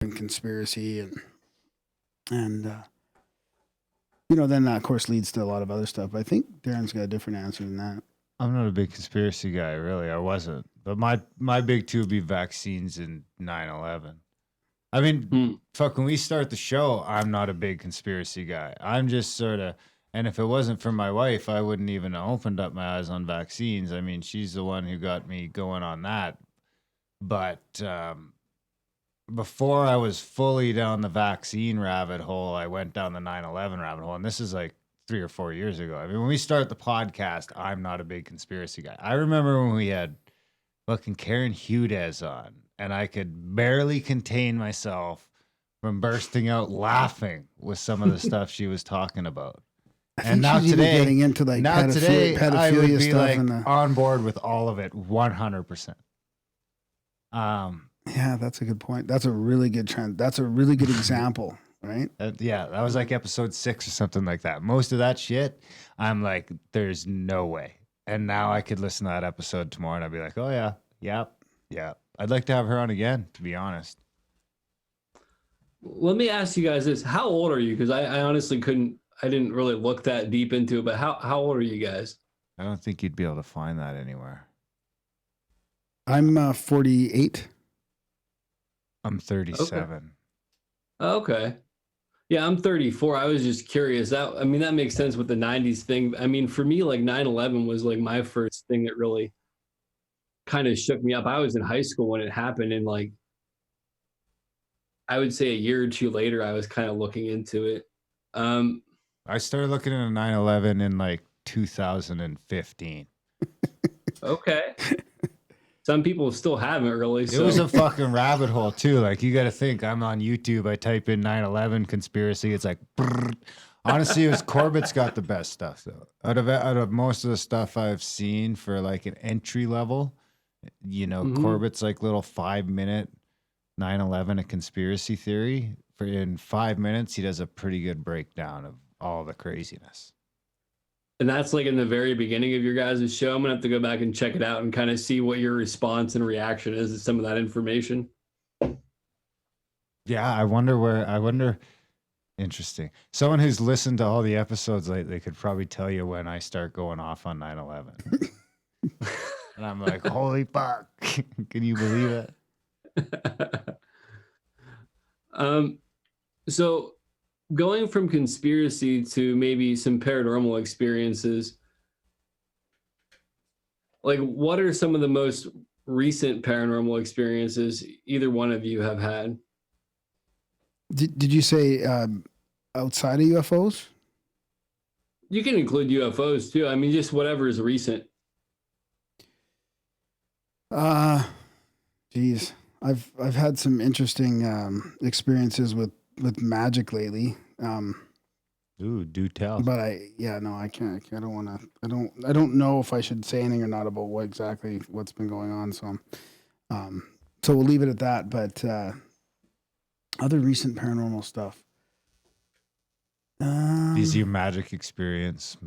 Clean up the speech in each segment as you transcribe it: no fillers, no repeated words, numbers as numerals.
in conspiracy and then that of course leads to a lot of other stuff. I think Darren's got a different answer than that. I'm not a big conspiracy guy, really. I wasn't. But my big two would be vaccines and 9/11. I mean, fuck, when we start the show, I'm not a big conspiracy guy. I'm just sort of, and if it wasn't for my wife, I wouldn't even have opened up my eyes on vaccines. I mean, she's the one who got me going on that. But before I was fully down the vaccine rabbit hole, I went down the 9/11 rabbit hole. And this is like 3 or 4 years ago. I mean, when we start the podcast, I'm not a big conspiracy guy. I remember when we had fucking Karen Hudez on, and I could barely contain myself from bursting out laughing with some of the stuff she was talking about. And now today, getting into like pedophilia I would be stuff like on board with all of it, 100%. Yeah, that's a good point. That's a really good trend. That's a really good example, right? Yeah, that was like episode 6 or something like that. Most of that shit, I'm like, there's no way. And now I could listen to that episode tomorrow and I'd be like, oh yeah, yeah. I'd like to have her on again, to be honest. Let me ask you guys this. How old are you? Because I honestly I didn't really look that deep into it, but how old are you guys? I don't think you'd be able to find that anywhere. I'm 48. I'm 37. Okay. Yeah, I'm 34. I was just curious. That makes sense with the 90s thing. I mean, for me, like 9/11 was like my first thing that really kind of shook me up. I was in high school when it happened, and like I would say a year or two later, I was kind of looking into it. I started looking into 9/11 in like 2015. Okay. Some people still haven't really. So. It was a fucking rabbit hole too. Like you got to think, I'm on YouTube. I type in 9/11 conspiracy. It's like, brrr. Honestly, it was Corbett's got the best stuff though. Out of most of the stuff I've seen for like an entry level, Corbett's like little 5-minute 9/11 a conspiracy theory. In 5 minutes, he does a pretty good breakdown of all the craziness. And that's like in the very beginning of your guys' show. I'm going to have to go back and check it out and kind of see what your response and reaction is to some of that information. Yeah, I wonder. Interesting. Someone who's listened to all the episodes lately could probably tell you when I start going off on 9/11. And I'm like, holy fuck. Can you believe it? So going from conspiracy to maybe some paranormal experiences, like what are some of the most recent paranormal experiences either one of you have had? Did you say outside of UFOs? You can include UFOs too. I mean, just whatever is recent. Geez, I've had some interesting experiences with magic lately. Ooh, do tell. But I can't. I don't want to. I don't know if I should say anything or not about what's been going on. So, so we'll leave it at that. But other recent paranormal stuff. Is your magic experience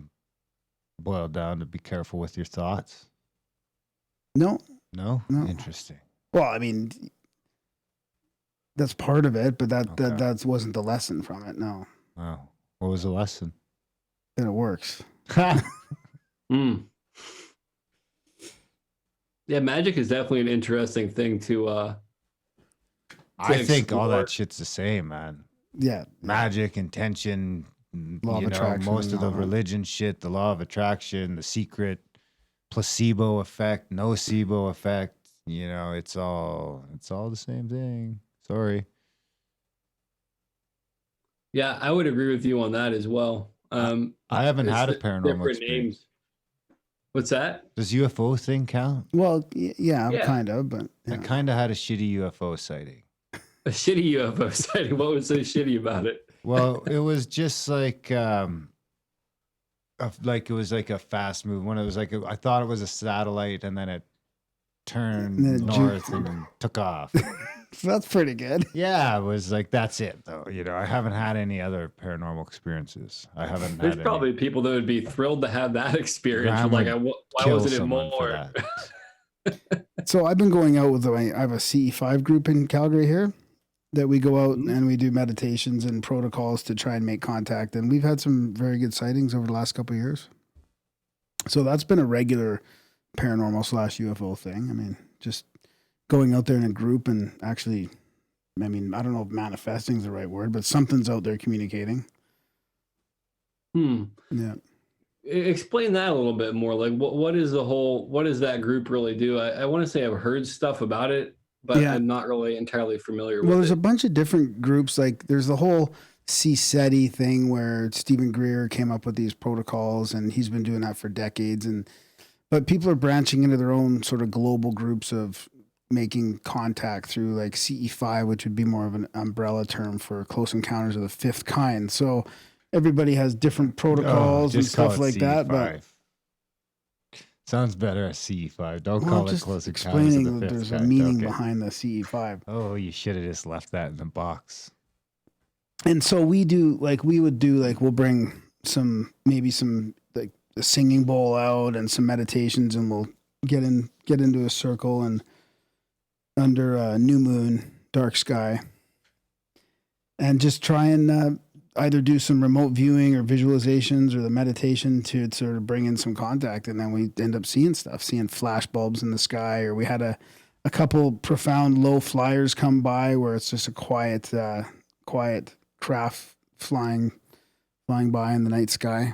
boiled down to be careful with your thoughts? No. Interesting. Well, I mean, that's part of it, but that wasn't the lesson from it. No. Wow. What was the lesson? That it works. Yeah, magic is definitely an interesting thing to I think all that shit's the same, man. Yeah. Magic, intention, law of attraction, most of the religion shit, the law of attraction, the secret, placebo effect, nocebo effect. It's all the same thing. Sorry. Yeah, I would agree with you on that as well. I haven't had a paranormal experience. Names. What's that? Does UFO thing count? Well, yeah. Kind of, but I kind of had a shitty UFO sighting. A shitty UFO sighting? What was so shitty about it? Well, it was just like it was like a fast move. When it was like I thought it was a satellite, and then it turned north and took off. So that's pretty good. Yeah, it was like that's it though. I haven't had any other paranormal experiences. I haven't. There's probably people that would be thrilled to have that experience. Like, why wasn't it more? So I've been going out with I have a CE5 group in Calgary here, that we go out and we do meditations and protocols to try and make contact. And we've had some very good sightings over the last couple of years. So that's been a regular paranormal / UFO thing. I mean, just going out there in a group and actually, I mean, I don't know if manifesting is the right word, but something's out there communicating. Yeah. Explain that a little bit more. Like, what is what does that group really do? I want to say I've heard stuff about it, but Yeah. I'm not really entirely familiar Well, with there's it. a bunch of different groups. Like there's the whole CSETI thing where Stephen Greer came up with these protocols, and he's been doing that for decades. But people are branching into their own sort of global groups of making contact through like CE5, which would be more of an umbrella term for close encounters of the fifth kind. So everybody has different protocols and just call stuff it like that. But CE5. Sounds better as CE5. Don't well, call I'm it just close encounters of explaining the that fifth there's a kind. meaning Okay. behind the CE5. Oh, you should have just left that in the box. And so we would do we'll bring maybe some like a singing bowl out and some meditations, and we'll get into a circle and under a new moon, dark sky, and just try and either do some remote viewing or visualizations or the meditation to sort of bring in some contact. And then we end up seeing flash bulbs in the sky, or we had a couple profound low flyers come by where it's just a quiet craft flying by in the night sky.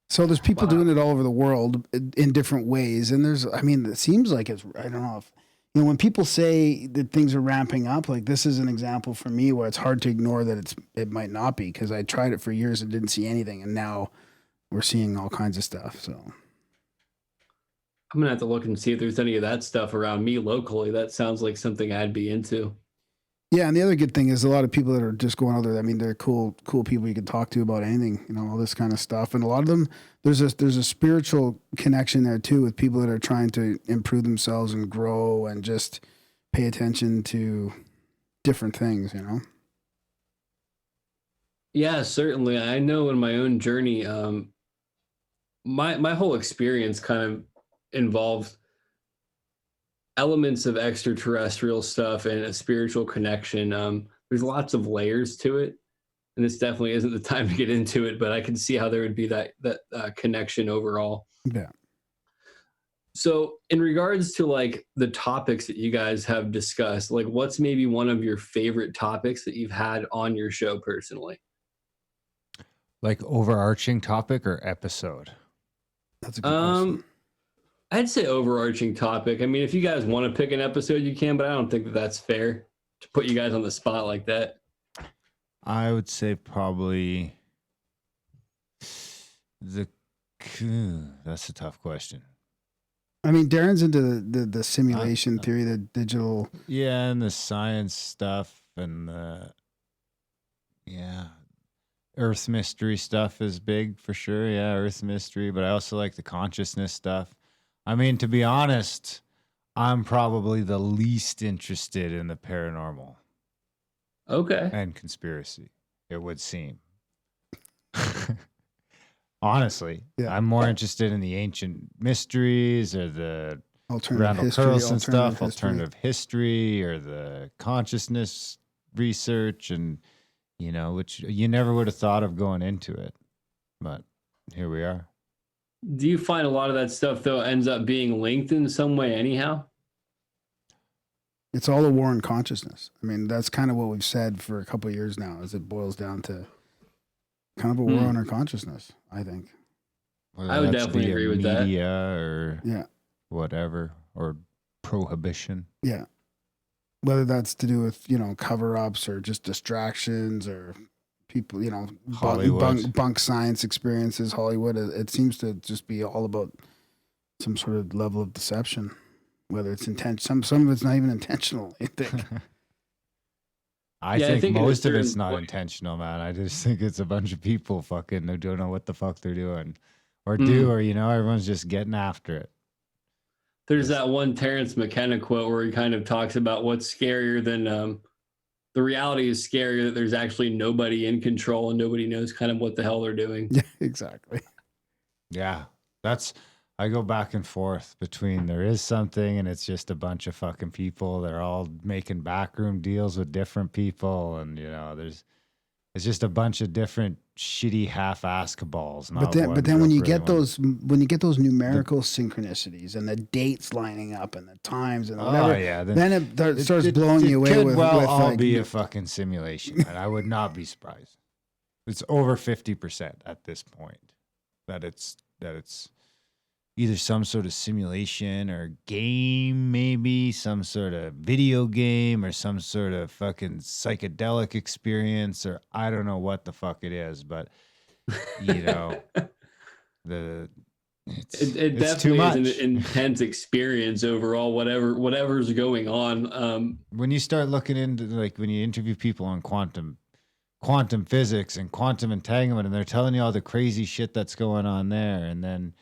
So there's people doing it all over the world in different ways. And it seems like I don't know if, when people say that things are ramping up, like this is an example for me where it's hard to ignore that it might not be, because I tried it for years and didn't see anything. And now we're seeing all kinds of stuff. So I'm gonna have to look and see if there's any of that stuff around me locally. That sounds like something I'd be into. yeah, and the other good thing is a lot of people that are just going out there. I mean, they're cool people you can talk to about anything, all this kind of stuff. And a lot of them, there's a spiritual connection there too, with people that are trying to improve themselves and grow and just pay attention to different things. Yeah, certainly. I know in my own journey, my whole experience kind of involved elements of extraterrestrial stuff and a spiritual connection. There's lots of layers to it, and this definitely isn't the time to get into it, but I can see how there would be that connection overall. Yeah. So in regards to like the topics that you guys have discussed, like what's maybe one of your favorite topics that you've had on your show personally? Like overarching topic or episode? That's a good question. I'd say overarching topic. I mean, if you guys want to pick an episode, you can, but I don't think that that's fair to put you guys on the spot like that. I would say probably that's a tough question. I mean, Darren's into the simulation theory, the digital. Yeah, and the science stuff and Earth mystery stuff is big for sure. Yeah, Earth mystery, but I also like the consciousness stuff. I mean, to be honest, I'm probably the least interested in the paranormal. Okay. And conspiracy, it would seem. Honestly, yeah. I'm more interested in the ancient mysteries or the Randall Carlson stuff, alternative history, or the consciousness research, and which you never would have thought of going into it, but here we are. Do you find a lot of that stuff though ends up being linked in some way anyhow? It's all a war on consciousness. I mean, that's kind of what we've said for a couple of years now, as it boils down to kind of a war on our consciousness, I think. Well, I would definitely agree with that. Media or whatever, or prohibition. Yeah. Whether that's to do with, cover-ups or just distractions or people, bunk science experiences, Hollywood. It seems to just be all about some sort of level of deception, whether it's intentional. Some of it's not even intentional, I think. I think most of it's not intentional, man. I just think it's a bunch of people fucking who don't know what the fuck they're doing or everyone's just getting after it. There's that one Terrence McKenna quote where he kind of talks about what's scarier than the reality is scarier that there's actually nobody in control and nobody knows kind of what the hell they're doing. Yeah, exactly. Yeah, that's I go back and forth between there is something and it's just a bunch of fucking people. They're all making backroom deals with different people, and it's just a bunch of different shitty half-ass cabals. But Not one then when you really get one. those numerical synchronicities and the dates lining up and the times and whatever, Oh yeah, then it starts blowing you away could with all like, be a fucking simulation, and I would not be surprised. It's over 50% at this point that it's either some sort of simulation or game, maybe some sort of video game or some sort of fucking psychedelic experience, or I don't know what the fuck it is, but the It it's too definitely is much. an intense experience overall, whatever's going on. When you start looking into, like, when you interview people on quantum physics and quantum entanglement, and they're telling you all the crazy shit that's going on there, and then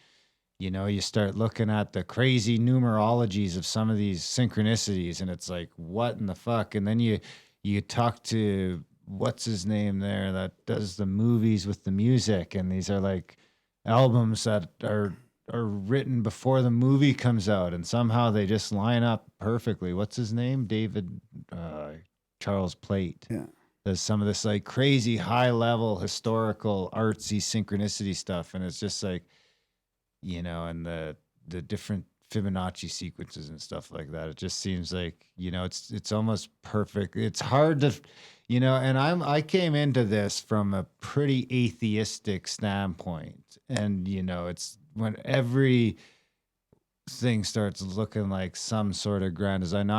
you start looking at the crazy numerologies of some of these synchronicities, and it's like, what in the fuck? And then you talk to what's his name there that does the movies with the music, and these are like albums that are written before the movie comes out, and somehow they just line up perfectly. What's his name? David Charles Plate. Yeah. Does some of this like crazy high level historical artsy synchronicity stuff, and it's just like, and the different Fibonacci sequences and stuff like that. It just seems like, it's almost perfect. It's hard to, and I came into this from a pretty atheistic standpoint, and it's when every thing starts looking like some sort of grand design. Now,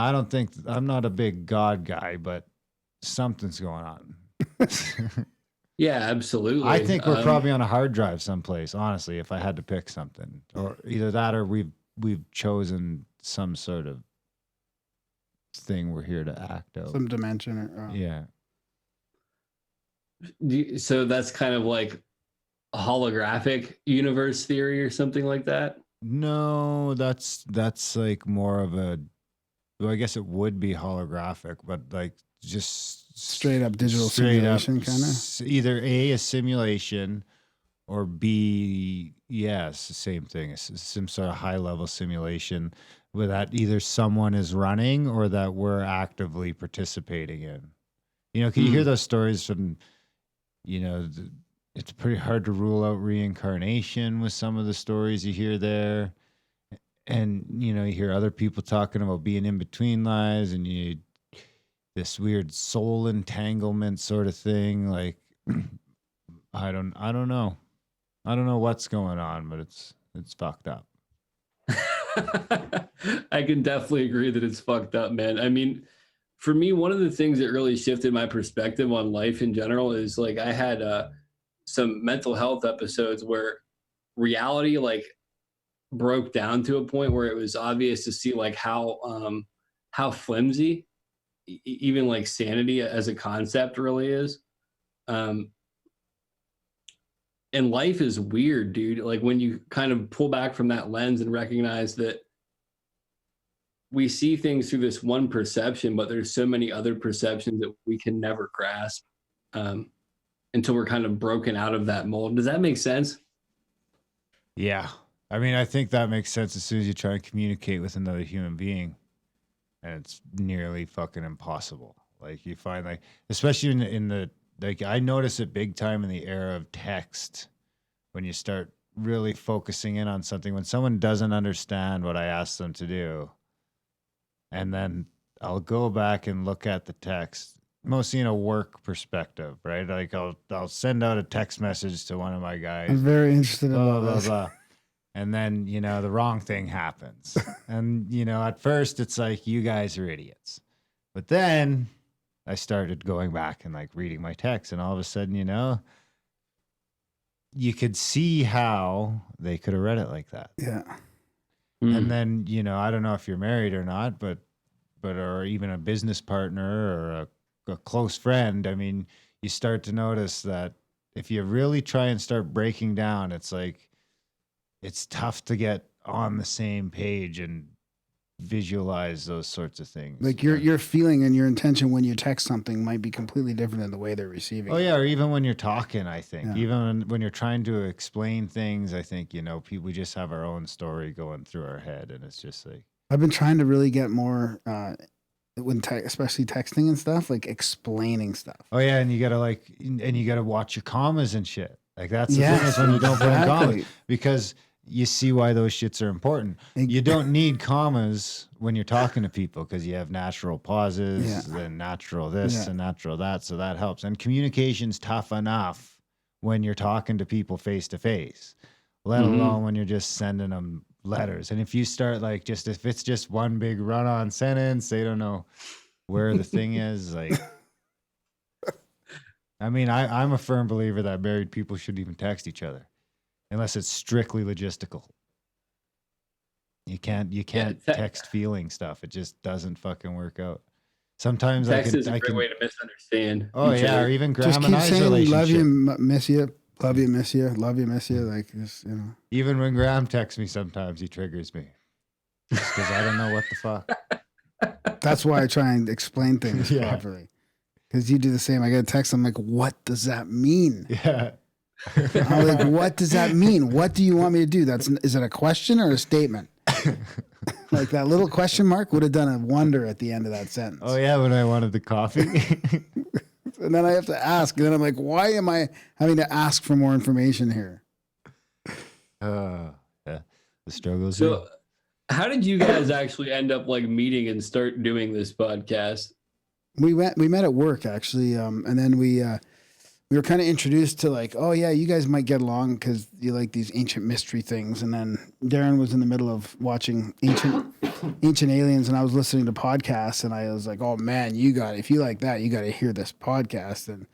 I'm not a big God guy, but something's going on. Yeah, absolutely. I think we're probably on a hard drive someplace, honestly, if I had to pick something. Or either that, or we've chosen some sort of thing we're here to act out. some dimension or Yeah. So that's kind of like a holographic universe theory or something like that. No, that's like more of a, well, I guess it would be holographic, but like just straight up digital simulation kind of. Either a simulation, or B, yes, the same thing. It's some sort of high level simulation where that either someone is running or that we're actively participating in. Can you hear those stories from, it's pretty hard to rule out reincarnation with some of the stories you hear there. And, you hear other people talking about being in between lives, and this weird soul entanglement sort of thing. Like, I don't know. I don't know what's going on, but it's fucked up. I can definitely agree that it's fucked up, man. I mean, for me, one of the things that really shifted my perspective on life in general is like I had some mental health episodes where reality like broke down to a point where it was obvious to see like how flimsy even like sanity as a concept really is. And life is weird, dude. Like when you kind of pull back from that lens and recognize that we see things through this one perception, but there's so many other perceptions that we can never grasp until we're kind of broken out of that mold. Does that make sense? Yeah. I mean, I think that makes sense as soon as you try and communicate with another human being, and it's nearly fucking impossible. Like you find, like, especially in the like, I notice it big time in the era of text, when you start really focusing in on something, when someone doesn't understand what I ask them to do, and then I'll go back and look at the text, mostly in a work perspective, right? Like I'll send out a text message to one of my guys. I'm very interested in blah, all blah, this. blah. And then, the wrong thing happens. And, at first it's like, you guys are idiots. But then I started going back and like reading my text, and all of a sudden, you could see how they could have read it like that. Yeah. And then, I don't know if you're married or not, but or even a business partner or a close friend. I mean, you start to notice that if you really try and start breaking down, it's like, it's tough to get on the same page and visualize those sorts of things. Like your feeling and your intention when you text something might be completely different than the way they're receiving Oh it. yeah, or even when you're talking, I think. Yeah. Even when you're trying to explain things, I think, we just have our own story going through our head, and it's just like, I've been trying to really get more especially texting and stuff, like explaining stuff. oh yeah, and you gotta watch your commas and shit. Like that's the thing is when you don't put in commas, because you see why those shits are important. You don't need commas when you're talking to people because you have natural pauses and natural this and natural that. So that helps. And communication's tough enough when you're talking to people face to face, let alone when you're just sending them letters. And if you start if it's just one big run on sentence, they don't know where the thing is. Like, I mean, I'm a firm believer that married people shouldn't even text each other. Unless it's strictly logistical. You can't text feeling stuff. It just doesn't fucking work out. Sometimes text is a great way to misunderstand. Oh yeah, other. or even just Graham keep and I's saying relationship. love you, miss you, love you, miss you, love you, miss you. Like just, Even when Graham texts me, sometimes he triggers me because I don't know what the fuck. That's why I try and explain things properly. Because you do the same. I get a text. I'm like, what does that mean? Yeah. I'm like, what does that mean? What do you want me to do? Is it a question or a statement? Like that little question mark would have done a wonder at the end of that sentence. Oh yeah, when I wanted the coffee. And then I have to ask. And then I'm like, why am I having to ask for more information here? Yeah, the struggles. So how did you guys actually end up meeting and start doing this podcast? We met at work actually. And then we were kind of introduced to oh yeah, you guys might get along because you like these ancient mystery things. And then Darren was in the middle of watching Ancient Aliens, and I was listening to podcasts, and I was like, oh man, if you like that, you got to hear this podcast. And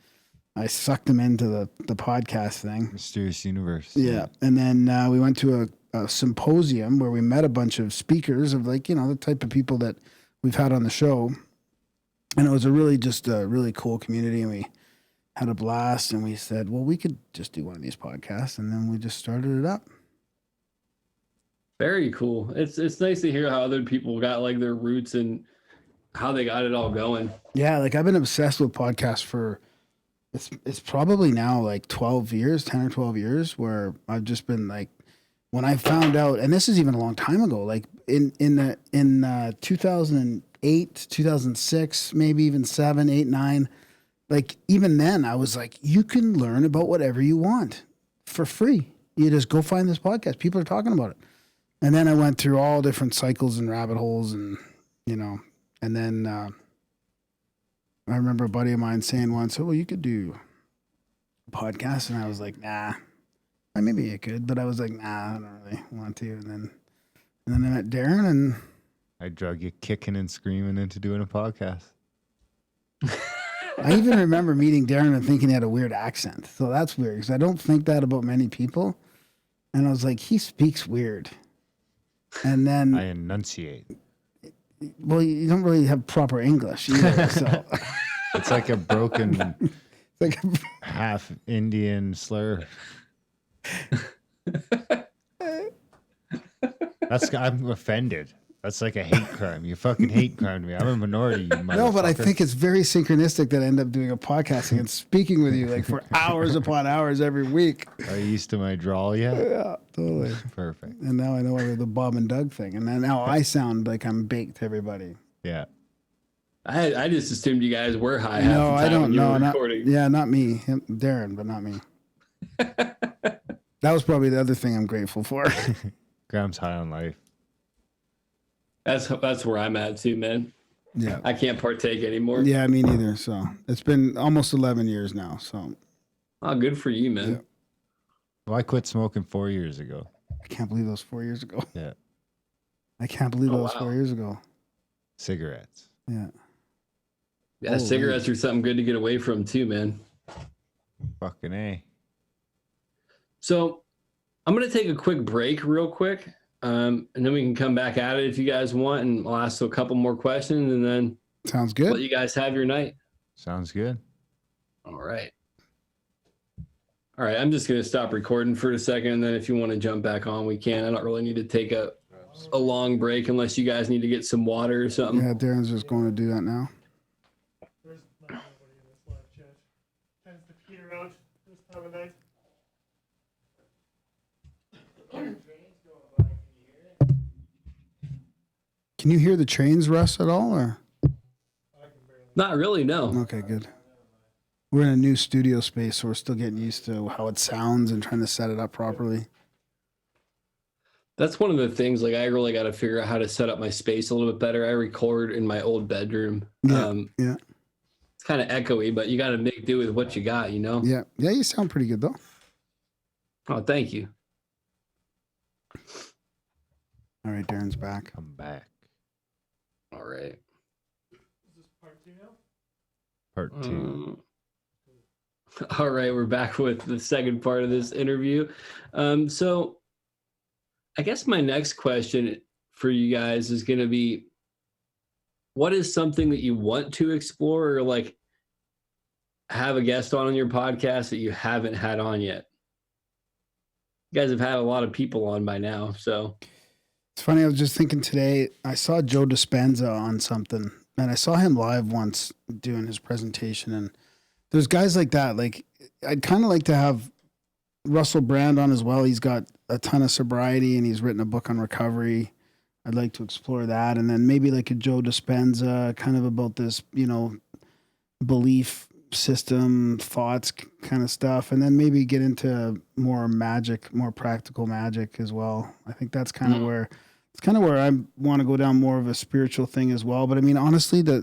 I sucked him into the podcast thing. Mysterious Universe. Yeah. And then we went to a symposium where we met a bunch of speakers of the type of people that we've had on the show. And it was a really cool community, and we had a blast, and we said, well, we could just do one of these podcasts, and then we just started it up. Very cool. It's nice to hear how other people got their roots and how they got it all going. Yeah, I've been obsessed with podcasts for it's probably now 12 years, 10 or 12 years, where I've just been when I found out, and this is even a long time ago, in 2008, 2006, maybe even 7, 8, 9. Even then, I was like, you can learn about whatever you want for free. You just go find this podcast. People are talking about it. And then I went through all different cycles and rabbit holes, and and then I remember a buddy of mine saying once, oh, well, you could do a podcast. And I was like, nah, maybe you could. But I was like, nah, I don't really want to. And then I met Darren, and I drug you kicking and screaming into doing a podcast. I even remember meeting Darren and thinking he had a weird accent. So that's weird because I don't think that about many people. And I was like, he speaks weird. And then I enunciate. Well, you don't really have proper English either. So it's like a broken it's half Indian slur. I'm offended. That's like a hate crime. You fucking hate crime me. I'm a minority, you motherfucker. No, but I think it's very synchronistic that I end up doing a podcasting and speaking with you for hours upon hours every week. Are you used to my drawl yet? Yeah, totally. Perfect. And now I know the Bob and Doug thing. And then now I sound like I'm baked to everybody. Yeah. I just assumed you guys were high. No, half the time I don't when you know. were recording. Not me. Darren, but not me. That was probably the other thing I'm grateful for. Graham's high on life. That's where I'm at too, man. Yeah. I can't partake anymore. Yeah, me neither. So it's been almost 11 years now. So. Oh, good for you, man. Yeah. Well, I quit smoking 4 years ago. I can't believe those 4 years ago. Yeah. I can't believe those 4 years ago. Cigarettes. Yeah. Yeah, cigarettes are something good to get away from too, man. Fucking A. So I'm going to take a quick break real quick. And then we can come back at it if you guys want, and I'll ask a couple more questions, and then sounds good. Let you guys have your night. Sounds good. All right. I'm just going to stop recording for a second, and then if you want to jump back on, we can. I don't really need to take up a long break unless you guys need to get some water or something. Yeah, Darren's just going to do that now. There's not nobody in this live chat. Tends to peter out this time of night. Can you hear the trains, Russ, at all? Or Not really, no. okay, good. We're in a new studio space, so we're still getting used to how it sounds and trying to set it up properly. That's one of the things, like, I really got to figure out how to set up my space a little bit better. I record in my old bedroom. Yeah, yeah, It's kind of echoey, but you got to make do with what you got, you know? yeah. You sound pretty good though. Oh, thank you. All right, Darren's back. I'm back. All right. Is this part 2 now? Part 2. All right, we're back with the second part of this interview. So I guess my next question for you guys is going to be, what is something that you want to explore or like have a guest on your podcast that you haven't had on yet? You guys have had a lot of people on by now, so. It's funny. I was just thinking today. I saw Joe Dispenza on something, and I saw him live once doing his presentation. And there's guys like that. Like, I'd kind of like to have Russell Brand on as well. He's got a ton of sobriety, and he's written a book on recovery. I'd like to explore that, and then maybe like a Joe Dispenza, kind of about this, belief system, thoughts kind of stuff, and then maybe get into more magic, more practical magic as well. I think that's kind of where I want to go down more of a spiritual thing as well. But I mean, honestly, the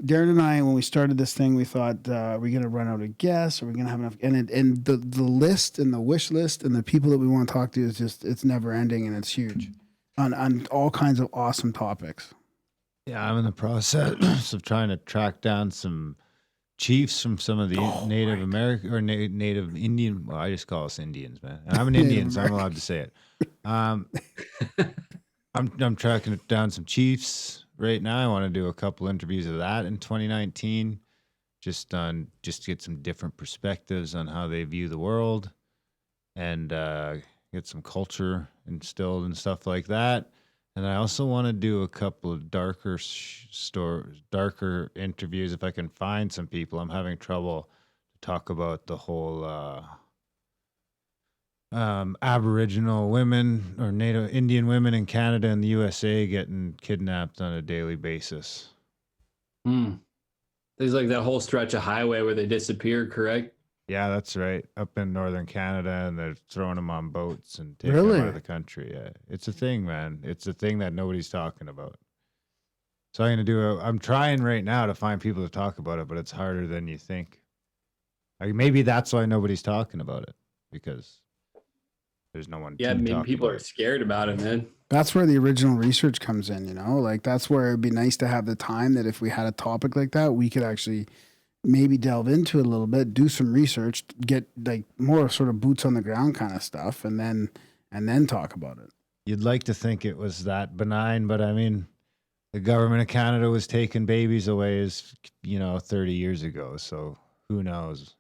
Darren and I, when we started this thing, we thought, are we going to run out of guests? Are we going to have enough? And the list and the wish list and the people that we want to talk to is just, it's never ending, and it's huge on all kinds of awesome topics. Yeah, I'm in the process of trying to track down some chiefs from some of the Native American or Native Indian. Well, I just call us Indians, man. And I'm an Indian, so I'm allowed to say it. I'm tracking down some chiefs right now. I want to do a couple interviews of that in 2019, just to get some different perspectives on how they view the world, and get some culture instilled and stuff like that. And I also want to do a couple of darker interviews if I can find some people. I'm having trouble to talk about the whole Aboriginal women or Native Indian women in Canada and the USA getting kidnapped on a daily basis. There's like that whole stretch of highway where they disappear, correct? Yeah, that's right. Up in northern Canada, and they're throwing them on boats and taking them out of the country. Yeah, it's a thing, man. It's a thing that nobody's talking about. So I'm trying right now to find people to talk about it, but it's harder than you think. Like, maybe that's why nobody's talking about it, because there's no one. Yeah, maybe people are scared about it, man. That's where the original research comes in, like that's where it'd be nice to have the time that if we had a topic like that, we could actually maybe delve into it a little bit, do some research, get like more sort of boots on the ground kind of stuff, and then talk about it. You'd like to think it was that benign, but I mean, the government of Canada was taking babies away 30 years ago. So who knows?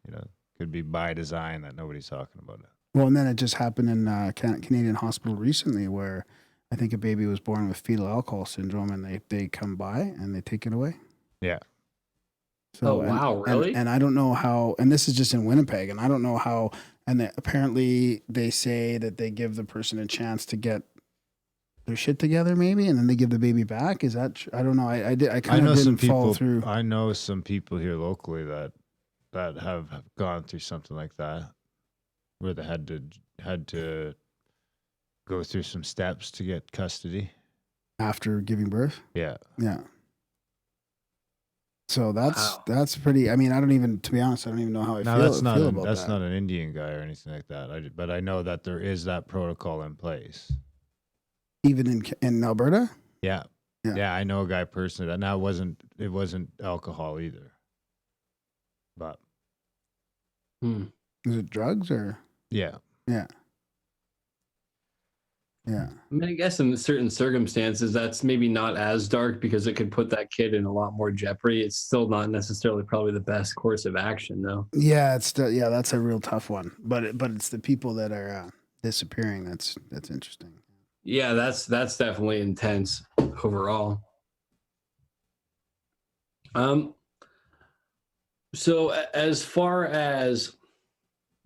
Could be by design that nobody's talking about it. Well, and then it just happened in Canadian hospital recently, where I think a baby was born with fetal alcohol syndrome, and they come by and they take it away. Yeah. So, wow, really? And I don't know how, and this is just in Winnipeg, and I don't know how, and apparently they say that they give the person a chance to get their shit together maybe, and then they give the baby back. Is that, I don't know. I kind of didn't follow through. I know some people here locally that have gone through something like that, where they had to go through some steps to get custody. After giving birth? Yeah. Yeah. So that's pretty. I mean, to be honest, I don't even know how I feel about that. That's not an Indian guy or anything like that. But I know that there is that protocol in place. Even in Alberta? Yeah. Yeah, I know a guy personally that now it wasn't alcohol either. But is it drugs or? Yeah. Yeah. Yeah. I mean, I guess in certain circumstances, that's maybe not as dark because it could put that kid in a lot more jeopardy. It's still not necessarily probably the best course of action, though. Yeah, that's a real tough one. But it's the people that are disappearing that's interesting. Yeah, that's definitely intense overall. Um, so as far as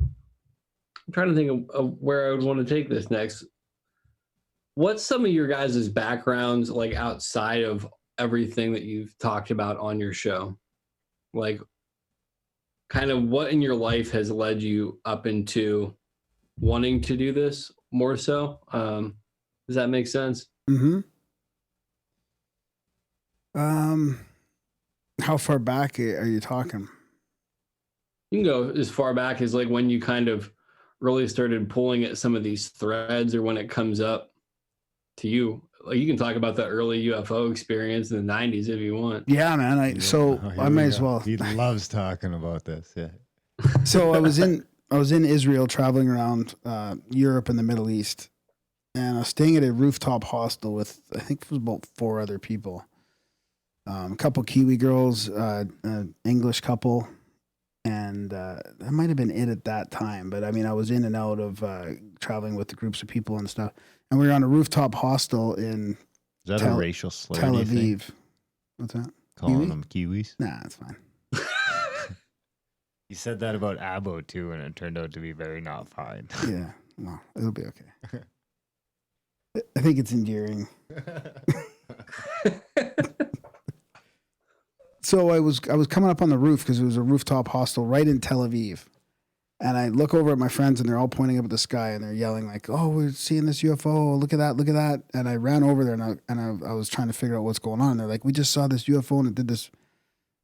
I'm trying to think of where I would want to take this next. What's some of your guys' backgrounds like outside of everything that you've talked about on your show? Like kind of what in your life has led you up into wanting to do this more so? Does that make sense? Mm-hmm. How far back are you talking? You can go as far back as like when you kind of really started pulling at some of these threads or when it comes up to you. Like you can talk about the early UFO experience in the 90s if you want. Yeah, man. I Here might we as go. well. He loves talking about this. Yeah. So I was in Israel, traveling around Europe and the Middle East, and I was staying at a rooftop hostel with, I think it was about 4 other people, a couple Kiwi girls, an English couple, and that might have been it at that time. But I mean, I was in and out of traveling with the groups of people and stuff, and we were on a rooftop hostel in Is that a racial slur? Tel do you think? Aviv. What's that? Calling Kiwi? them Kiwis. Nah, it's fine. You said that about Abo too, and it turned out to be very not fine. Yeah, well, it'll be okay. I think it's endearing. So I was coming up on the roof because it was a rooftop hostel right in Tel Aviv, and I look over at my friends and they're all pointing up at the sky and they're yelling like, "Oh, we're seeing this UFO! Look at that! Look at that!" And I ran over there and I was trying to figure out what's going on. And they're like, "We just saw this UFO and it did this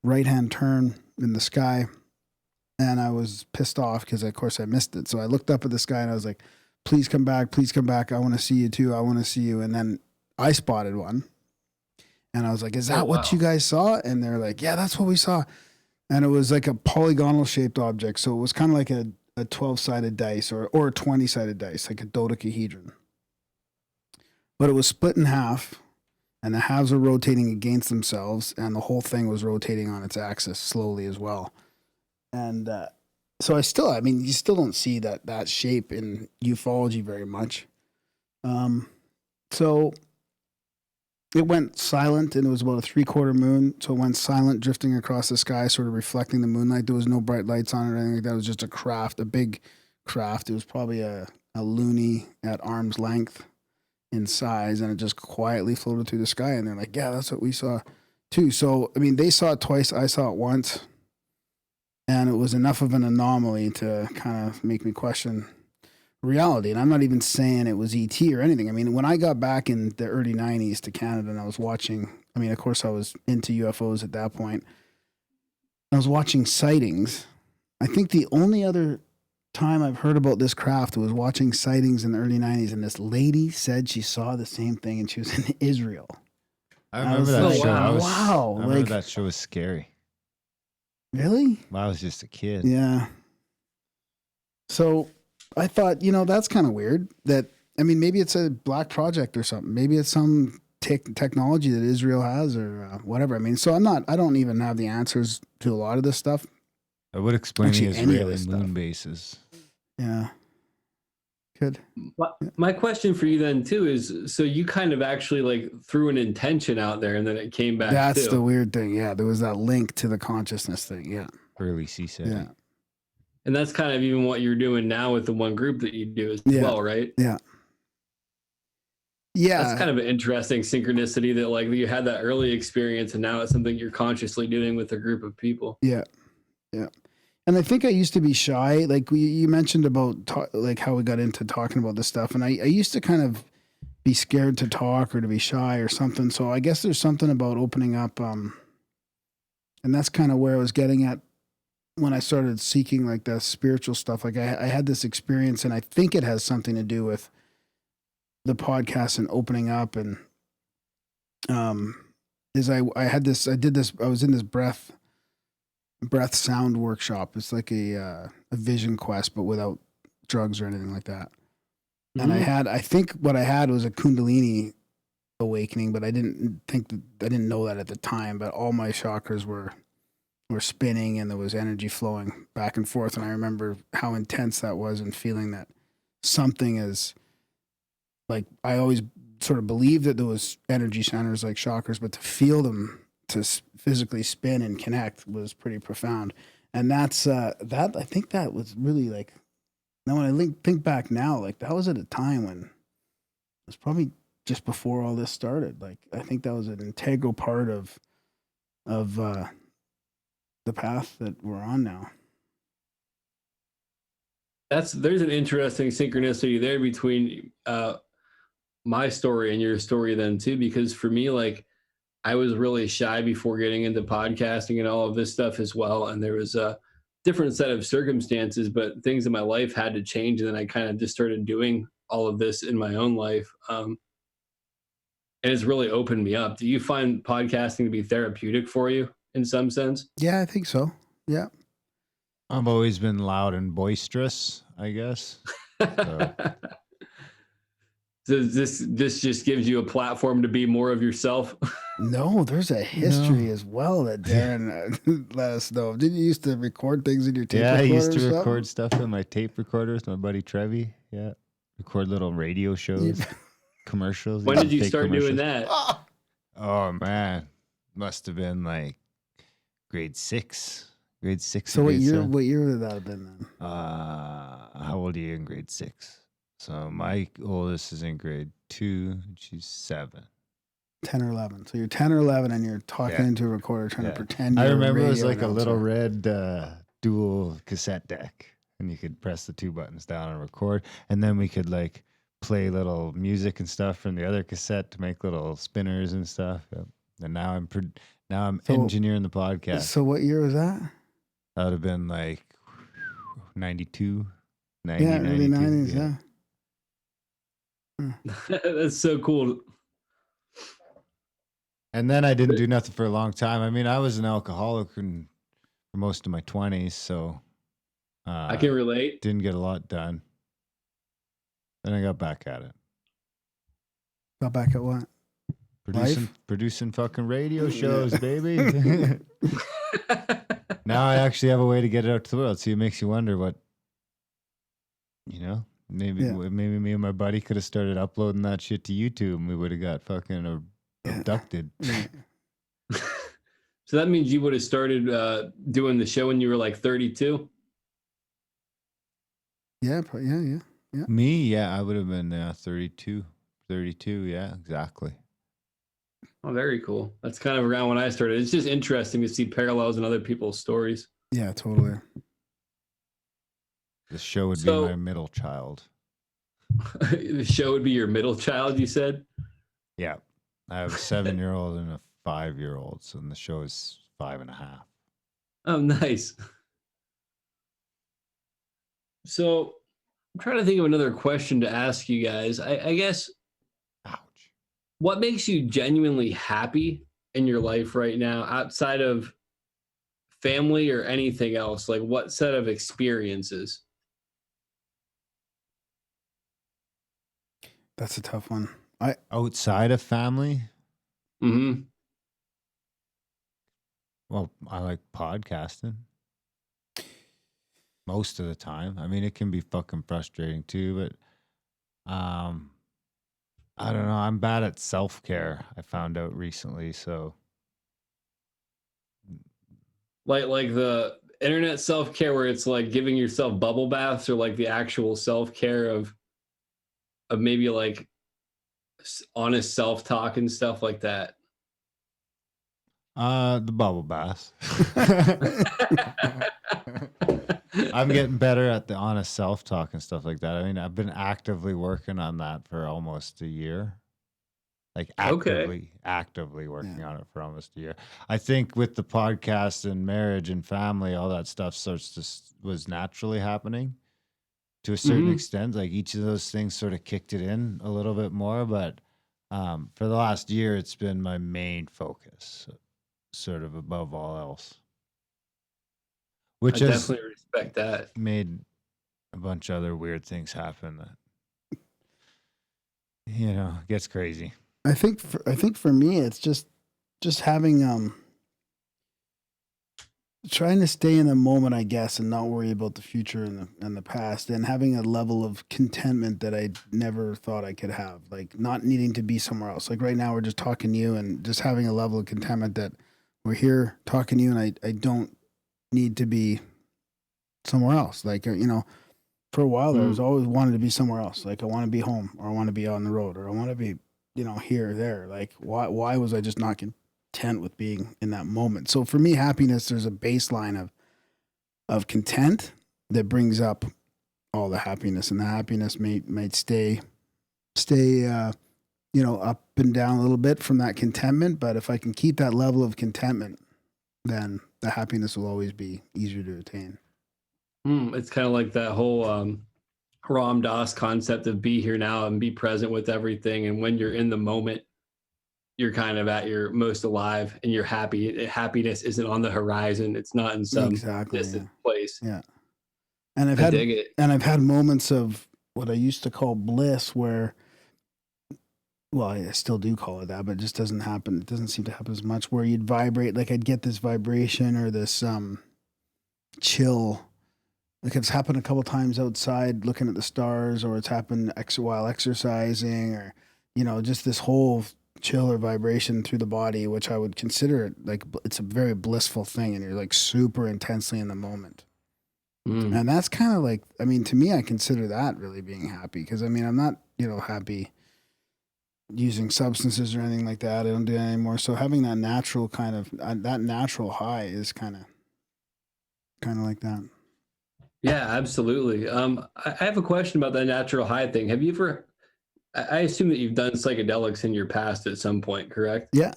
right hand turn in the sky," and I was pissed off because of course I missed it. So I looked up at the sky and I was like, "Please come back! Please come back! I want to see you too! I want to see you!" And then I spotted one. And I was like, "Is that what you guys saw?" And they're like, "Yeah, that's what we saw." And it was like a polygonal shaped object. So it was kind of like a 12-sided dice or a 20-sided dice, like a dodecahedron. But it was split in half, and the halves were rotating against themselves, and the whole thing was rotating on its axis slowly as well. And so I mean, you still don't see that shape in ufology very much. So it went silent, and it was about a 3/4 moon. So it went silent, drifting across the sky, sort of reflecting the moonlight. There was no bright lights on it or anything like that. It was just a craft, a big craft. It was probably a loony at arm's length in size, and it just quietly floated through the sky. And they're like, "Yeah, that's what we saw too." So, I mean, they saw it twice. I saw it once. And it was enough of an anomaly to kind of make me question reality. And I'm not even saying it was ET or anything. I mean, when I got back in the early 90s to Canada and I was watching, I mean, of course I was into UFOs at that point. I was watching sightings. I think the only other time I've heard about this craft was watching sightings in the early 90s. And this lady said she saw the same thing and she was in Israel. I remember was that like, show. wow, I remember like- that show was scary. Really? I was just a kid. Yeah. So I thought, that's kind of weird that, I mean, maybe it's a black project or something. Maybe it's some technology that Israel has or whatever. I mean, so I don't even have the answers to a lot of this stuff. I would explain Actually, the any of Israeli this moon stuff. bases. Yeah. Good. My question for you then too is, so you kind of actually like threw an intention out there and then it came back. That's too. the weird thing. Yeah. There was that link to the consciousness thing. Yeah. Early sea setting. Yeah. And that's kind of even what you're doing now with the one group that you do as Yeah. well, right? Yeah. Yeah. That's kind of an interesting synchronicity that like you had that early experience and now it's something you're consciously doing with a group of people. Yeah. Yeah. And I think I used to be shy. Like you mentioned about like how we got into talking about this stuff. And I used to kind of be scared to talk or to be shy or something. So I guess there's something about opening up. And that's kind of where I was getting at when I started seeking like the spiritual stuff. Like I had this experience and I think it has something to do with the podcast and opening up. And is I was in this breath sound workshop. It's like a vision quest, but without drugs or anything like that. Mm-hmm. And I think what I had was a Kundalini awakening, but I didn't know that at the time, but all my chakras were spinning and there was energy flowing back and forth. And I remember how intense that was and feeling that something is like I always sort of believed that there was energy centers like chakras, but to feel them to physically spin and connect was pretty profound. And that's that I think that was really like now when I think back now, like that was at a time when it was probably just before all this started. Like I think that was an integral part of the path that we're on now. There's an interesting synchronicity there between my story and your story then too, because for me, like I was really shy before getting into podcasting and all of this stuff as well. And there was a different set of circumstances, but things in my life had to change. And then I kind of just started doing all of this in my own life. And it's really opened me up. Do you find podcasting to be therapeutic for you in some sense? Yeah, I think so. Yeah. I've always been loud and boisterous, I guess. So, So this just gives you a platform to be more of yourself? No, there's a history as well that Darren let us know. Didn't you used to record things in your tape yeah, I recorder used to or something? record stuff in my tape recorder with my buddy Trevi. Yeah. Record little radio shows, commercials. When did you fake start doing commercials. that? Oh, man. Must have been like grade 6. Grade 6. So or what grade year? 7. What year would that have been then? How old are you in grade 6? So my oldest is in grade 2. She's 7. 10 or 11. So you're 10 or 11 and you're talking Yeah. into a recorder trying Yeah. to pretend I you're remember it was radio like a little announcer. red dual cassette deck, and you could press the 2 buttons down and record, and then we could like play little music and stuff from the other cassette to make little spinners and stuff. Yep. And now I'm So- engineering the podcast. So what year was that? That would have been like 92, 90, Yeah, early 92, 90s, yeah. That's so cool. And then I didn't do nothing for a long time. I mean, I was an alcoholic for most of my 20s, so I can relate. didn't get a lot done. Then I got back at it. Got back at what? Producing fucking radio shows, baby. Now I actually have a way to get it out to the world. See, it makes you wonder what, maybe Yeah. maybe me and my buddy could have started uploading that shit to YouTube, and we would have got fucking abducted. Yeah. So that means you would have started doing the show when you were like 32? Yeah, yeah. Me, yeah, I would have been 32. 32, yeah, exactly. Oh, very cool. That's kind of around when I started. It's just interesting to see parallels in other people's stories. Yeah, totally. The show would So- be my middle child. The show would be your middle child, you said? Yeah. I have a 7-year-old and a 5-year-old, so the show is 5.5. Oh, nice. So I'm trying to think of another question to ask you guys. I guess, Ouch. what makes you genuinely happy in your life right now outside of family or anything else? Like what set of experiences? That's a tough one. Outside of family, Mm-hmm. well, I like podcasting most of the time. I mean, it can be fucking frustrating too, but I don't know. I'm bad at self-care. I found out recently, so Like the internet self-care where it's like giving yourself bubble baths, or like the actual self-care of maybe like honest self-talk and stuff like that. the bubble bath. I'm getting better at the honest self-talk and stuff like that. I mean, I've been actively working on that for almost a year. Like actively working on it for almost a year. I think with the podcast and marriage and family, all that stuff was naturally happening to a certain extent. Like each of those things sort of kicked it in a little bit more, but for the last year, it's been my main focus, sort of above all else. Which I has definitely respect that. made a bunch of other weird things happen that, gets crazy. I think for me, it's just having trying to stay in the moment, I guess, and not worry about the future and the past, and having a level of contentment that I never thought I could have. Like not needing to be somewhere else. Like right now, we're just talking to you, and just having a level of contentment that we're here talking to you, and I don't need to be somewhere else. Like for a while there, I was always wanted to be somewhere else. Like I want to be home, or I want to be on the road, or I want to be here or there. Like why was I just not content with being in that moment? So for me, happiness, there's a baseline of content that brings up all the happiness, and the happiness might stay up and down a little bit from that contentment. But if I can keep that level of contentment, then the happiness will always be easier to attain. It's kind of like that whole Ram Dass concept of be here now and be present with everything. And when you're in the moment, you're kind of at your most alive and you're happy. Happiness isn't on the horizon. It's not in some distant place. Yeah. And I dig it. I've had moments of what I used to call bliss where, well, I still do call it that, but it just doesn't happen. It doesn't seem to happen as much, where you'd vibrate. Like I'd get this vibration or this chill. Like it's happened a couple times outside looking at the stars, or it's happened while exercising, or just this whole chill or vibration through the body, which I would consider it like it's a very blissful thing, and you're like super intensely in the moment. And that's kind of like, I mean, to me, I consider that really being happy, because I mean, I'm not happy using substances or anything like that. I don't do that anymore. So having that natural kind of that natural high is kind of like that. Yeah, absolutely. I have a question about that natural high thing. Have you ever, I assume that you've done psychedelics in your past at some point, correct? Yeah.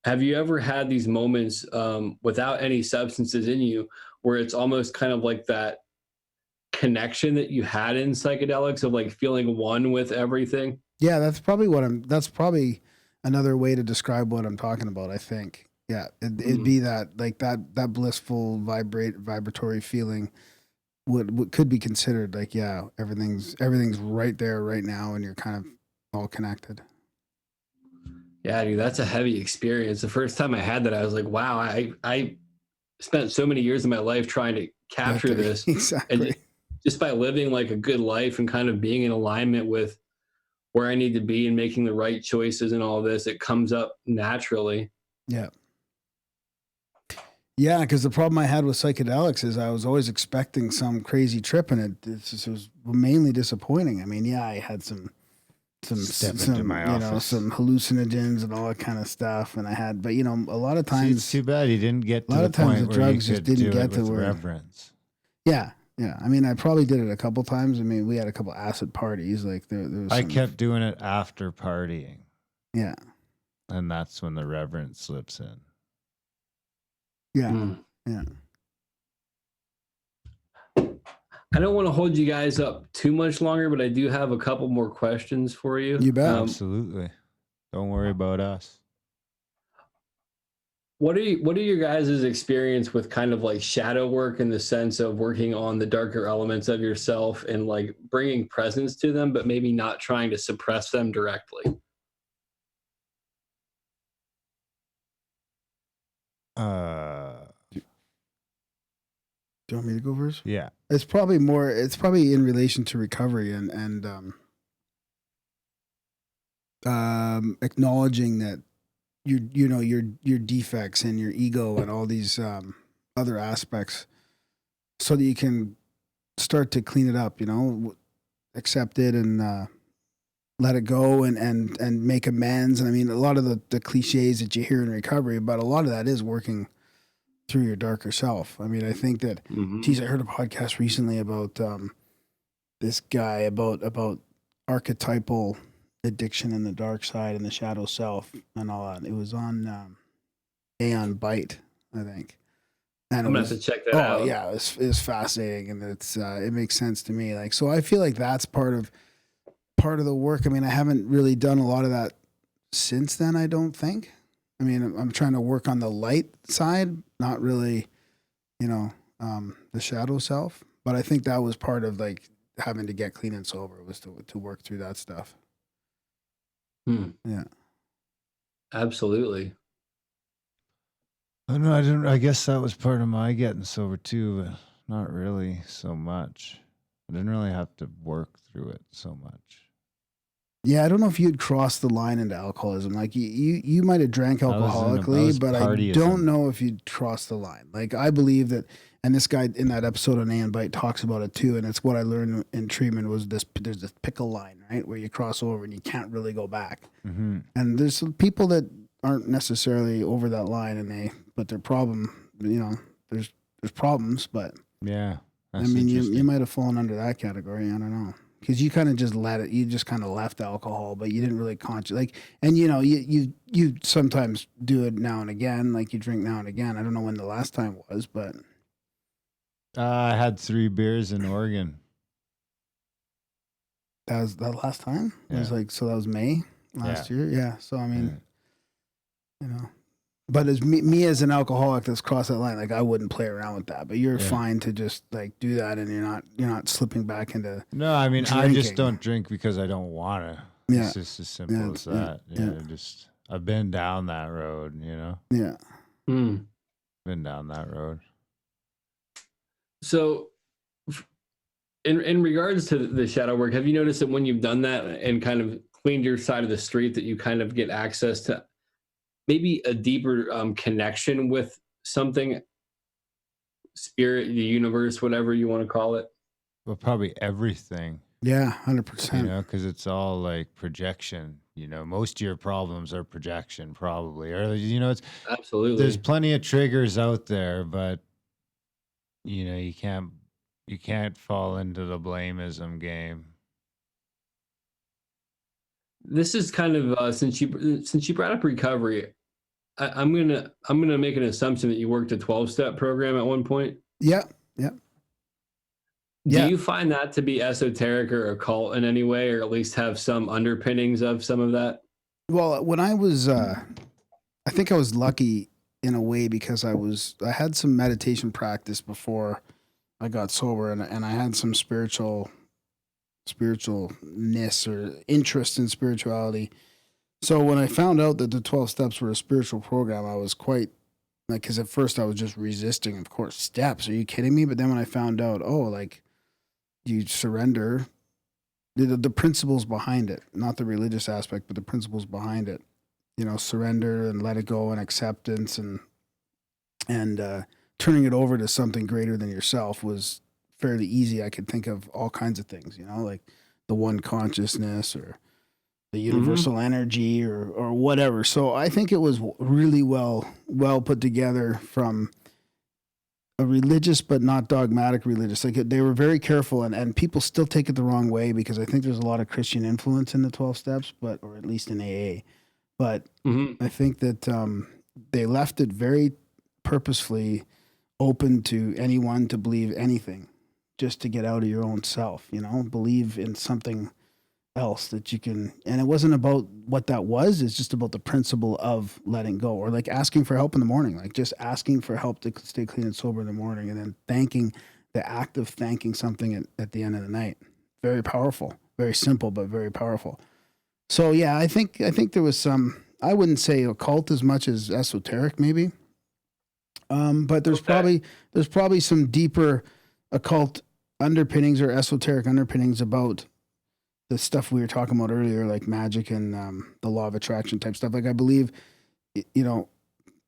Have you ever had these moments without any substances in you where it's almost kind of like that connection that you had in psychedelics of like feeling one with everything? Yeah, that's probably another way to describe what I'm talking about, I think. Yeah, it'd be that, like that blissful vibratory feeling what could be considered like, yeah, everything's right there right now, and you're kind of all connected. Yeah, dude, that's a heavy experience. The first time I had that, I was like, wow, I spent so many years of my life trying to capture this. Exactly. And just by living like a good life and kind of being in alignment with where I need to be and making the right choices and all this, it comes up naturally. Yeah. Yeah, because the problem I had with psychedelics is I was always expecting some crazy trip, and it was mainly disappointing. I mean, yeah, I had some some hallucinogens and all that kind of stuff, and I had, but a lot of times it's too bad you didn't get to a lot the of times point the where drugs you just could didn't do get it to with where reverence. Yeah. I mean, I probably did it a couple times. I mean, we had a couple acid parties. Like there was. I kept doing it after partying. Yeah. And that's when the reverence slips in. Yeah. Yeah. I don't want to hold you guys up too much longer, but I do have a couple more questions for you. You bet. Absolutely. Don't worry about us. What are your guys' experience with kind of like shadow work, in the sense of working on the darker elements of yourself and like bringing presence to them, but maybe not trying to suppress them directly? Do you want me to go first? Yeah. It's probably in relation to recovery and acknowledging that your defects and your ego and all these other aspects, so that you can start to clean it up, accept it and let it go and make amends. And I mean, a lot of the cliches that you hear in recovery, but a lot of that is working through your darker self. I mean, I think that, geez, I heard a podcast recently about this guy about archetypal addiction and the dark side and the shadow self and all that. It was on Aeon Byte, I think. And I'm gonna have to check that out. Oh yeah, it was fascinating, and it makes sense to me. Like, so I feel like that's part of the work. I mean, I haven't really done a lot of that since then, I don't think. I mean, I'm trying to work on the light side, not really, the shadow self. But I think that was part of like having to get clean and sober, was to work through that stuff. Yeah. Absolutely. I know. I didn't. I guess that was part of my getting sober too, but not really so much. I didn't really have to work through it so much. Yeah, I don't know if you'd cross the line into alcoholism. Like you might have drank I was alcoholically, but I partyism. don't know if you'd cross the line. Like I believe that, and this guy in that episode on A and Bite talks about it too. And it's what I learned in treatment was this. There's this pickle line, right, where you cross over and you can't really go back. Mm-hmm. And there's some people that aren't necessarily over that line, but their problem, there's problems, but Yeah. I mean, you might have fallen under that category. I don't know. Because you kind of just you just kind of left alcohol, but you didn't really and you sometimes do it now and again, like you drink now and again. I don't know when the last time was, but I had 3 beers in Oregon. that was that last time. It was Yeah. like, so that was May last Yeah. year. Yeah. So I mean, but as me as an alcoholic that's crossed that line, like I wouldn't play around with that. But you're Yeah. fine to just like do that, and you're not slipping back into. No, I mean, I just drinking. don't drink because I don't want to. Yeah. It's just as simple as that. I've been down that road, Yeah. Been down that road. So, in regards to the shadow work, have you noticed that when you've done that and kind of cleaned your side of the street, that you kind of get access to maybe a deeper connection with something, spirit, the universe, whatever you want to call it? Well, probably everything, Yeah. 100%. because it's all like projection. Most of your problems are projection, probably, or it's Absolutely. there's plenty of triggers out there, but you can't fall into the blameism game. This is kind of since you brought up recovery, I'm gonna make an assumption that you worked a 12-step program at one point. Yeah. Yeah. Do Yeah. you find that to be esoteric or occult in any way, or at least have some underpinnings of some of that? Well, when I was, I think I was lucky in a way because I had some meditation practice before I got sober, and I had some spiritualness or interest in spirituality. So when I found out that the 12 steps were a spiritual program, I was quite like, because at first I was just resisting, of course, steps. Are you kidding me? But then when I found out, like you surrender, the principles behind it, not the religious aspect, but the principles behind it, surrender and let it go and acceptance and turning it over to something greater than yourself was fairly easy. I could think of all kinds of things, like the one consciousness or the universal energy or whatever. So I think it was really well put together from a religious but not dogmatic religious. Like they were very careful, and people still take it the wrong way because I think there's a lot of Christian influence in the 12 steps, or at least in AA. But I think that they left it very purposefully open to anyone to believe anything, just to get out of your own self, believe in something else that you can. And it wasn't about what that was. It's just about the principle of letting go, or like asking for help in the morning, like just asking for help to stay clean and sober in the morning, and then the act of thanking something at the end of the night. Very powerful, very simple, but very powerful. So yeah, I think there was some, I wouldn't say occult as much as esoteric maybe. But there's probably some deeper occult underpinnings or esoteric underpinnings about the stuff we were talking about earlier, like magic and the law of attraction type stuff. Like I believe,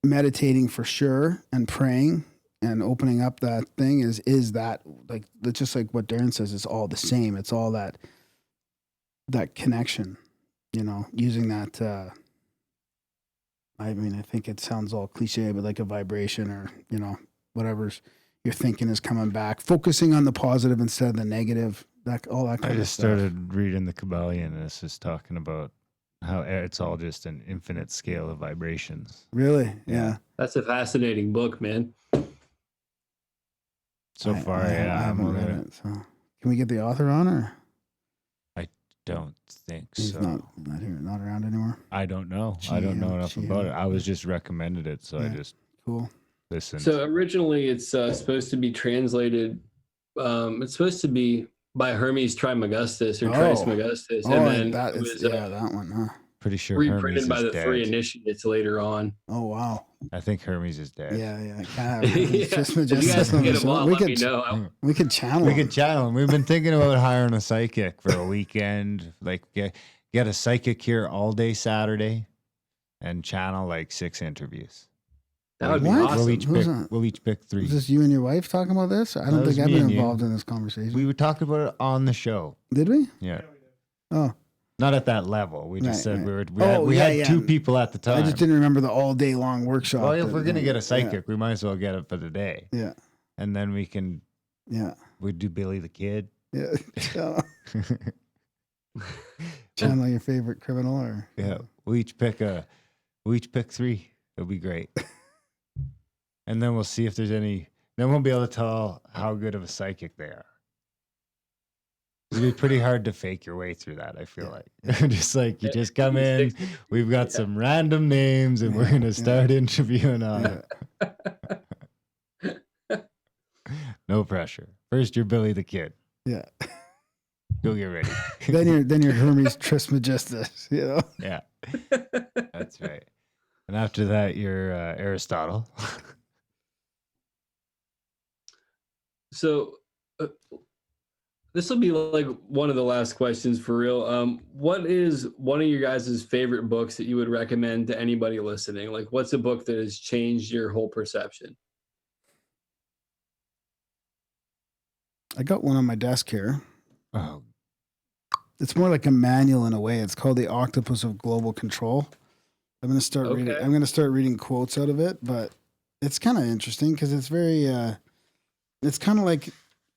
meditating for sure and praying and opening up that thing is that, like, just like what Darren says, it's all the same. It's all that connection, using that. I mean, I think it sounds all cliche, but like a vibration or, whatever's you're thinking is coming back, focusing on the positive instead of the negative, all that kind of stuff. I just started reading the Kabbalion, and it's just talking about how it's all just an infinite scale of vibrations. Really? Yeah. That's a fascinating book, man. So far, I haven't read it. So can we get the author on, or? Don't think He's so. not here, not around anymore. I don't know. I don't know enough about it. I was just recommended it, so I just listened. So originally, it's supposed to be translated. It's supposed to be by Hermes Trismegistus or Trismegistus, and then that one, huh? Pretty sure Hermes reprinted by is the dead. Three Initiates later on. Oh wow. I think Hermes is dead. Yeah. Kind of. It's Yeah. just If you guys can get him on, we let me could know. we could channel. We him. could channel him. We've been thinking about hiring a psychic for a weekend. Like get a psychic here all day Saturday and channel like 6 interviews. That would be What? awesome. We'll each pick 3. Is this you and your wife talking about this? I don't That was think I've me been and you. involved in this conversation. We were talking about it on the show. Did we? Yeah. Oh, Not at that level. We just Right, said right. we had 2 people at the time. I just didn't remember the all day long workshop. Well, if that- we're gonna get a yeah, psychic, we might as well get it for the day. Yeah. And then we can Yeah. we'd do Billy the Kid. Yeah. Channel your favorite criminal or Yeah. We each pick 3. It'll be great. And then we'll see if there's any. Then we'll be able to tell how good of a psychic they are. It'd be pretty hard to fake your way through that, I feel like. Just like you just come in, we've got some random names, and we're going to start interviewing on it. No pressure. First, you're Billy the Kid. Yeah. Go get ready. then you're Hermes Trismegistus, you know? Yeah. That's right. And after that, you're Aristotle. So this will be like one of the last questions for real. What is one of your guys' favorite books that you would recommend to anybody listening? Like, what's a book that has changed your whole perception? I got one on my desk here. Oh, It's more like a manual in a way. It's called The Octopus of Global Control. I'm going to start reading. Okay. I'm going to start reading quotes out of it, but it's kind of interesting because it's very. It's kind of like,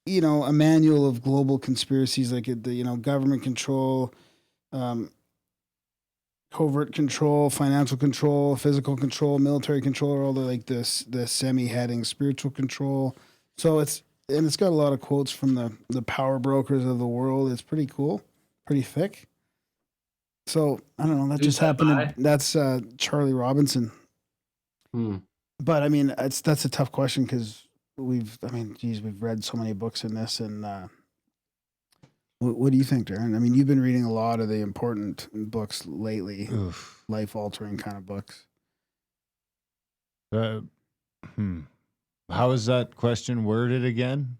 you know, a manual of global conspiracies, like the government control, covert control, financial control, physical control, military control, or all the semi-heading, spiritual control. So it's got a lot of quotes from the power brokers of the world. It's pretty cool, pretty thick. So I don't know. That Who's just that happened. by? That's Charlie Robinson. But I mean, that's a tough question because we've read so many books in this, and what do you think, Darren? I mean, you've been reading a lot of the important books lately, oof. life-altering kind of books. How is that question worded again?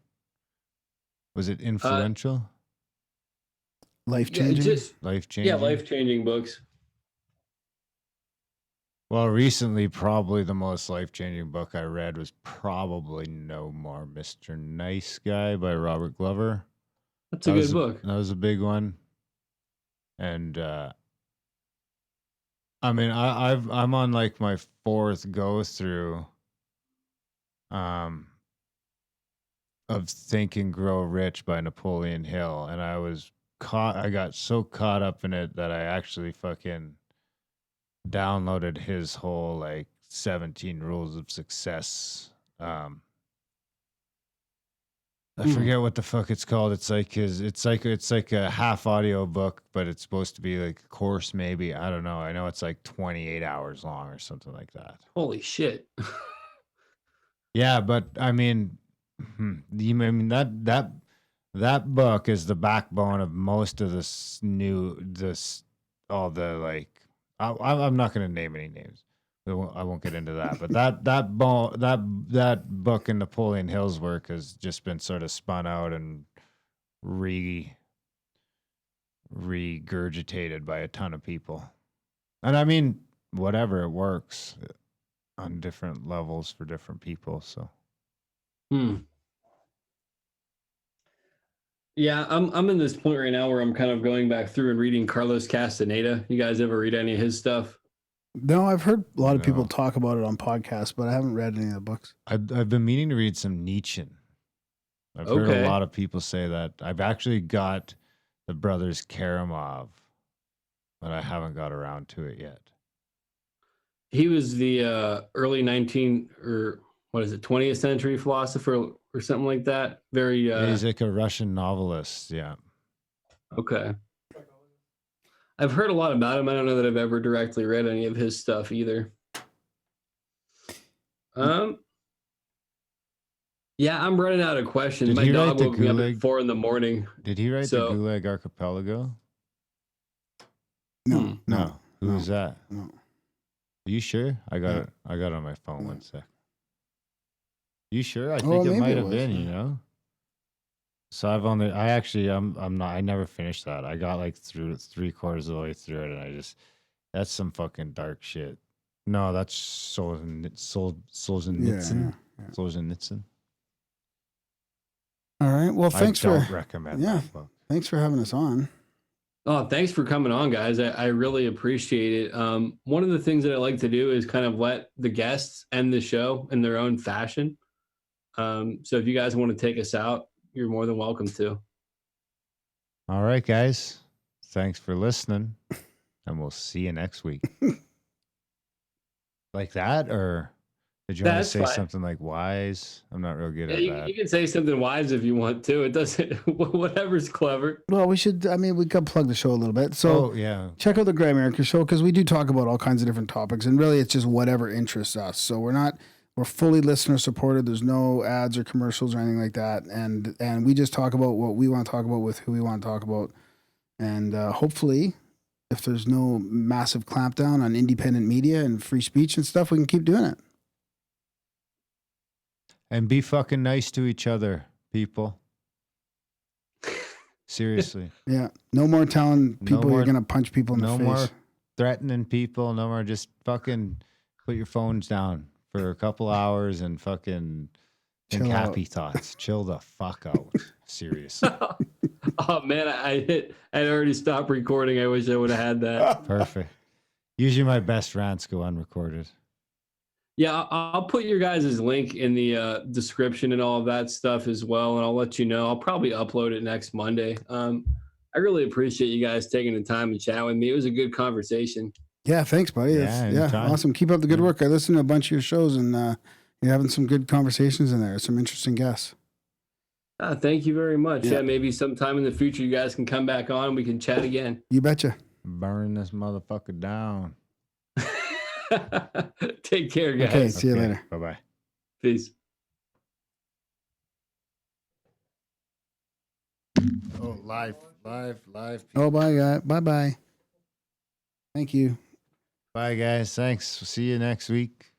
Was it influential? Life-changing? Life-changing? Life-changing books. Well, recently, probably the most life-changing book I read was probably No More Mr. Nice Guy by Robert Glover. That's a good book. That was a big one. And I mean, I'm on like my 4th go through of Think and Grow Rich by Napoleon Hill, and I got so caught up in it that I actually fucking downloaded his whole like 17 rules of success. I forget what the fuck it's called. It's like a half audio book, but it's supposed to be like a course maybe. I don't know. I know it's like 28 hours long or something like that. Holy shit. Yeah, but I mean, that book is the backbone of most of I'm not going to name any names. I won't get into that. But that book in Napoleon Hill's work has just been sort of spun out and regurgitated by a ton of people. And I mean, whatever, it works on different levels for different people. So. Yeah, I'm in this point right now where I'm kind of going back through and reading Carlos Castaneda. You guys ever read any of his stuff? No, I've heard a lot of people talk about it on podcasts, but I haven't read any of the books. I've been meaning to read some Nietzsche. I've heard a lot of people say that. I've actually got the Brothers Karamov, but I haven't got around to it yet. He was the early 20th century philosopher or something like that. Very he's like a Russian novelist, yeah. Okay. I've heard a lot about him. I don't know that I've ever directly read any of his stuff either. Yeah, I'm running out of questions. My dog woke me up at 4 a.m. Did he write the Gulag Archipelago? No. Who's that? No. Are you sure? I got Yeah. it. I got it on my phone. 1 sec. You sure? I Oh, think it maybe might it have was, been. yeah. You know. So I'm not. I never finished that. I got like through 3/4 of the way through it, and that's some fucking dark shit. No, that's Solzhenitsyn. Yeah. Solzhenitsyn. All right. Well, thanks I don't for recommend yeah. that book. Thanks for having us on. Oh, thanks for coming on, guys. I really appreciate it. One of the things that I like to do is kind of let the guests end the show in their own fashion. So if you guys want to take us out, you're more than welcome to. All right, guys. Thanks for listening, and we'll see you next week. Like that, or did you want to That's say fine. something like wise? I'm not real good Yeah, at you, that. you can say something wise if you want to. It doesn't, whatever's clever. Well, we should. I mean, we could plug the show a little bit. So yeah. check out the Grimerica show because we do talk about all kinds of different topics, and really, it's just whatever interests us. So we're fully listener supported. There's no ads or commercials or anything like that, and we just talk about what we want to talk about with who we want to talk about, and hopefully, if there's no massive clampdown on independent media and free speech and stuff, we can keep doing it. And be fucking nice to each other, people. Seriously. Yeah. No more telling people you're gonna punch people in the face. No more threatening people. No more just fucking put your phones down for a couple hours and fucking think Chill happy out. thoughts. Chill the fuck out. Seriously. Oh man, I'd already stopped recording. I wish I would have had that. Perfect. Usually my best rants go unrecorded. Yeah, I'll put your guys' link in the description and all of that stuff as well, and I'll let you know. I'll probably upload it next Monday. I really appreciate you guys taking the time to chat with me. It was a good conversation. Yeah, thanks, buddy. Yeah, anytime. Awesome. Keep up the good work. I listened to a bunch of your shows, and you're having some good conversations in there. Some interesting guests. Thank you very much. Yeah. Yeah, maybe sometime in the future you guys can come back on and we can chat again. You betcha. Burn this motherfucker down. Take care, guys. Okay, see you later. Bye-bye. Peace. Oh, live. Oh, bye, guys. Bye. Thank you. Bye, guys. Thanks. We'll see you next week.